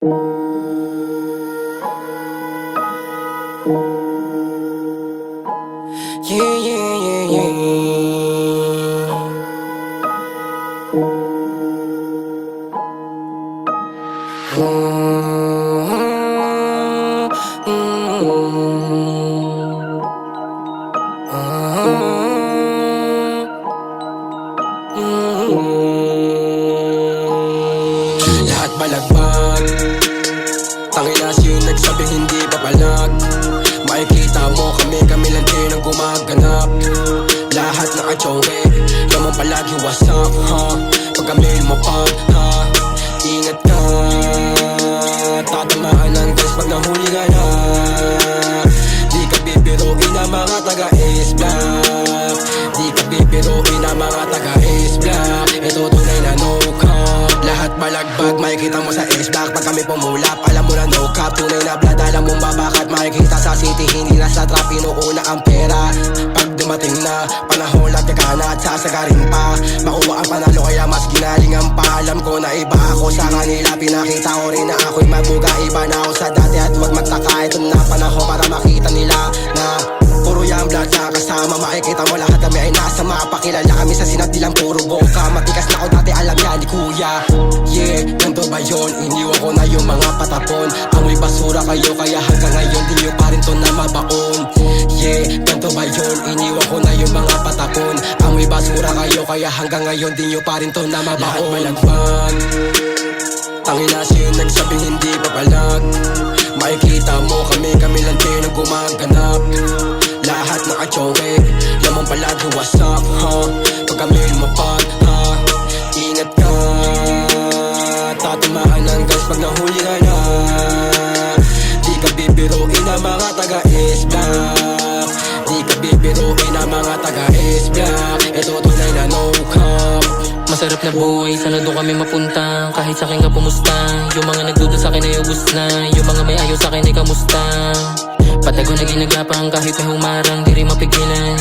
Yeah, yeah, yeah, yeah. Lahat balagbag, tangina siya'y nagsabing hindi papalag. Makikita mo kami lang din ang gumaganap. Lahat naka-choke, naman palagi what's up, ha? Pag kami lumapag, ha? Ingat ka, tatamaan ng gas pag nahuli ka na. Di ka bibiruin na mga taga-Ace Black. Di ka bibiruin na mga taga-Ace Black. Ito tunay na no cap. Lahat balagbag, makikita mo sa Ace Black. Pag kami pumulap, alam mo na no cap. Tunay na blood, alam mong babakat. Makikita sa city, hindi na sa trap. Inuuna ang pera. Pag dumating na panahon, lagkakana at sasagarin pa. Makuha ang panalo kaya mas ginalingan pa. Alam ko na iba ako sa kanila. Pinakita ko rin na ako'y mabuga. Iba na ako sa dati at huwag magtaka. Ito na panahon para makita nila na puro young blood na kasama. Makikita mo lahat kami ay nasa mapa. Kilala kami sa sinat nilang puro boka. Matikas na ako dati, alam yan ni kuya. Yeah, ganto ba yun? Iniwan ko na yung mga patapon. Amoy basura kayo kaya hanggang ngayon di nyo pa rin to na mabaon. Yeah, ganto ba yun? Iniwan ko na yung mga patapon. Amoy basura kayo kaya hanggang ngayon di nyo pa rin to na mabaon. Lahat malagpan, tangina siya'y nagsabing hindi papalag. Makikita mo kami lang din ang gumaganap. Lahat naka-choke, naman palagi what's up, ha? Pag kami lumapag, ha? Ingat ka, tatamaan ng gas pag nahuli ka na. Di ka bibiruin na mga taga-Ace Black. Di ka bibiruin na mga taga-Ace Black. Ito tunay na no cap. Masarap na buhay, sana doon kami mapunta. Kahit sa akin ka pumusta. Yung mga nagduda sa akin ay ubus na. Yung mga may ayaw sa akin ay kamusta. Patago na ginagapang kahit may humarang di rin mapigilan.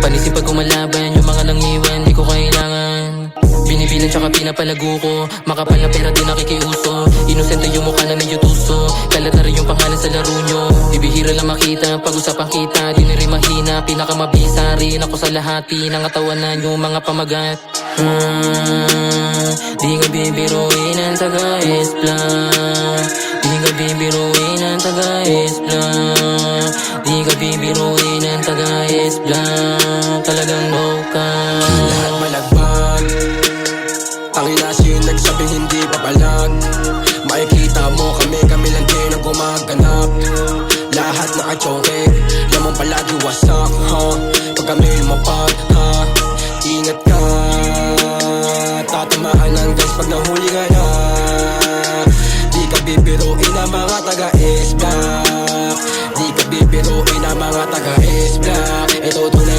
Panisip pag umalaban, yung mga nangiwan di ko kailangan. Binibilan tsaka pinapalago ko. Makapal na pera di nakikiuso. Inosente yung mukha na medyo tuso. Kalat na rin yung pangalan sa laro nyo. Bibihira lang makita, pag-usapan kita di na rin mahina. Pinakamabisa rin ako sa lahat. Pinangatawanan yung mga pamagat. Di ka bibiruin ang taga-Ace Black. Di ka bibiruin ang taga-Ace Black. Di ka bibiruin ang taga-Ace Black. Talagang no cap. Lahat malagbag, tangina siya'y nagsabing hindi papalag. Makikita mo kami lang din ang gumaganap. Lahat naka-choke, naman palagi what's up, ha? Pag kami lumapag, ha? Ingat ka, tatamaan ng gas pag nahuli ka na. Di ka bibiruin na mga taga-Ace Black. Di ka bibiruin na mga taga-Ace Black. Ito tunay